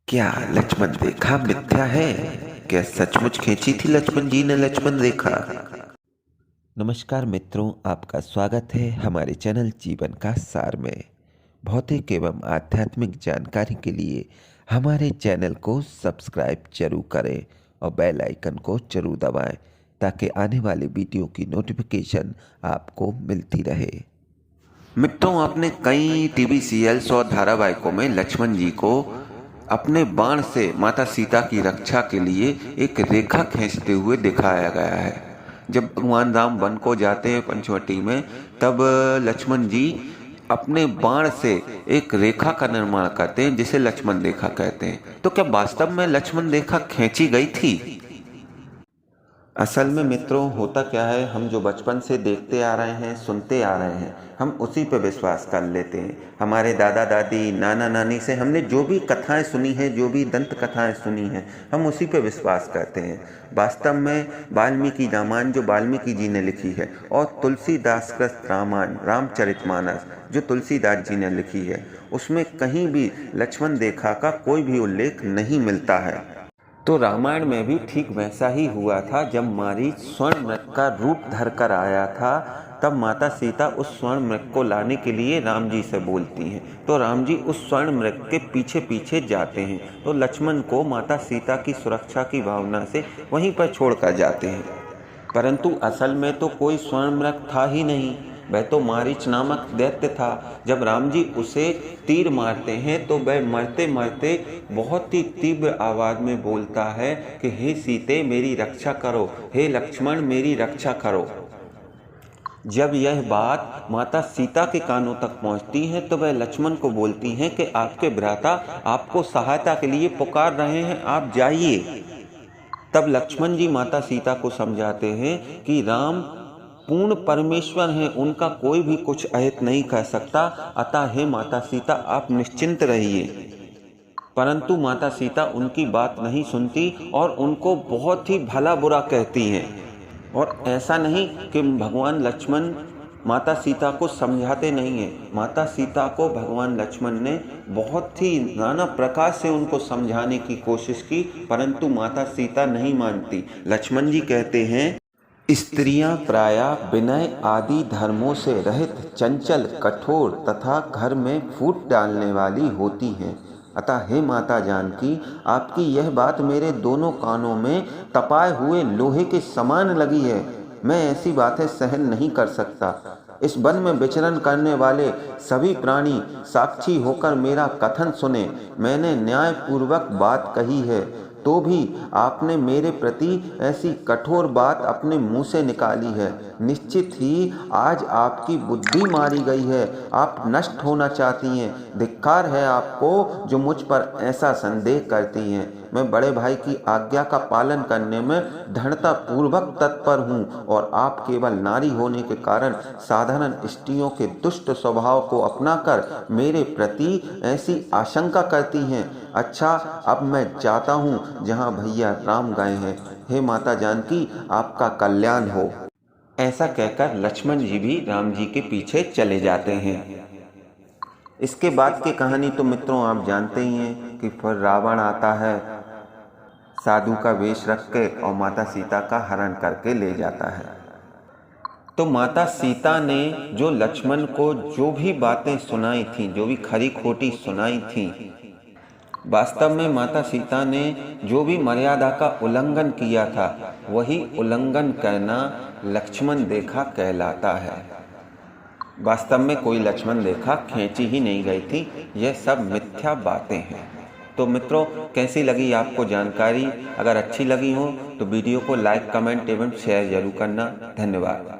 क्या लक्ष्मण रेखा मिथ्या है? क्या सचमुच खींची थी लक्ष्मण जी ने लक्ष्मण रेखा? नमस्कार मित्रों, आपका स्वागत है हमारे चैनल जीवन का सार में। भौतिक एवं आध्यात्मिक जानकारी के लिए हमारे चैनल को सब्सक्राइब जरूर करें और बेल आइकन को जरूर दबाएं ताकि आने वाले वीडियो की नोटिफिकेशन आपको मिलती रहे। मित्रों, आपने कई टीवी सीरियल्स और धारावाहिकों में लक्ष्मण जी को अपने बाण से माता सीता की रक्षा के लिए एक रेखा खींचते हुए दिखाया गया है। जब भगवान राम वन को जाते हैं पंचवटी में, तब लक्ष्मण जी अपने बाण से एक रेखा का निर्माण करते हैं जिसे लक्ष्मण रेखा कहते हैं। तो क्या वास्तव में लक्ष्मण रेखा खींची गई थी? असल में मित्रों, होता क्या है, हम जो बचपन से देखते आ रहे हैं, सुनते आ रहे हैं, हम उसी पर विश्वास कर लेते हैं। हमारे दादा दादी, नाना नानी से हमने जो भी कथाएं सुनी हैं, जो भी दंत कथाएं सुनी हैं, हम उसी पर विश्वास करते हैं। वास्तव में वाल्मीकि रामायण जो वाल्मीकि जी ने लिखी है और तुलसीदास कृत रामायण रामचरितमानस जो तुलसीदास जी ने लिखी है, उसमें कहीं भी लक्ष्मण रेखा का कोई भी उल्लेख नहीं मिलता है। तो रामायण में भी ठीक वैसा ही हुआ था। जब मारीच स्वर्ण मृग का रूप धर कर आया था, तब माता सीता उस स्वर्ण मृग को लाने के लिए राम जी से बोलती हैं। तो राम जी उस स्वर्ण मृग के पीछे पीछे जाते हैं, तो लक्ष्मण को माता सीता की सुरक्षा की भावना से वहीं पर छोड़कर जाते हैं। परंतु असल में तो कोई स्वर्ण मृग था ही नहीं, वह तो मारीच नामक दैत्य था। जब राम जी उसे तीर मारते हैं तो वह मरते मरते बहुत ही तीव्र आवाज में बोलता है कि हे सीते मेरी रक्षा करो, हे लक्ष्मण मेरी रक्षा करो। जब यह बात माता सीता के कानों तक पहुंचती है तो वह लक्ष्मण को बोलती हैं कि आपके भ्राता आपको सहायता के लिए पुकार रहे हैं, आप जाइए। तब लक्ष्मण जी माता सीता को समझाते हैं कि राम पूर्ण परमेश्वर हैं, उनका कोई भी कुछ अहित नहीं कर सकता, अतः हे माता सीता आप निश्चिंत रहिए। परंतु माता सीता उनकी बात नहीं सुनती और उनको बहुत ही भला बुरा कहती हैं। और ऐसा नहीं कि भगवान लक्ष्मण माता सीता को समझाते नहीं हैं। माता सीता को भगवान लक्ष्मण ने बहुत ही नाना प्रकार से उनको समझाने की कोशिश की, परंतु माता सीता नहीं मानती। लक्ष्मण जी कहते हैं, स्त्रियां प्रायः विनय आदि धर्मों से रहित, चंचल, कठोर तथा घर में फूट डालने वाली होती हैं। अतः हे माता जानकी, आपकी यह बात मेरे दोनों कानों में तपाए हुए लोहे के समान लगी है। मैं ऐसी बातें सहन नहीं कर सकता। इस वन में विचरण करने वाले सभी प्राणी साक्षी होकर मेरा कथन सुने। मैंने न्यायपूर्वक बात कही है, तो भी आपने मेरे प्रति ऐसी कठोर बात अपने मुंह से निकाली है। निश्चित ही आज आपकी बुद्धि मारी गई है, आप नष्ट होना चाहती हैं। धिक्कार है आपको जो मुझ पर ऐसा संदेह करती हैं। मैं बड़े भाई की आज्ञा का पालन करने में दृढ़ता पूर्वक तत्पर हूँ और आप केवल नारी होने के कारण साधारण स्त्रियों के दुष्ट स्वभाव को अपनाकर मेरे प्रति ऐसी आशंका करती हैं। अच्छा, अब मैं जाता हूँ जहाँ भैया राम गए हैं। हे माता जानकी, आपका कल्याण हो। ऐसा कहकर लक्ष्मण जी भी राम जी के पीछे चले जाते हैं। इसके बाद की कहानी तो मित्रों आप जानते ही हैं कि फिर रावण आता है, साधु का वेश रख के और माता सीता का हरण करके ले जाता है। तो माता सीता ने जो लक्ष्मण को जो भी बातें सुनाई थी, जो भी खरी खोटी सुनाई थी, वास्तव में माता सीता ने जो भी मर्यादा का उल्लंघन किया था, वही उल्लंघन करना लक्ष्मण रेखा कहलाता है। वास्तव में कोई लक्ष्मण रेखा खींची ही नहीं गई थी। यह सब मिथ्या बातें हैं। तो मित्रों, कैसी लगी आपको जानकारी? अगर अच्छी लगी हो तो वीडियो को लाइक, कमेंट एवं शेयर जरूर करना। धन्यवाद।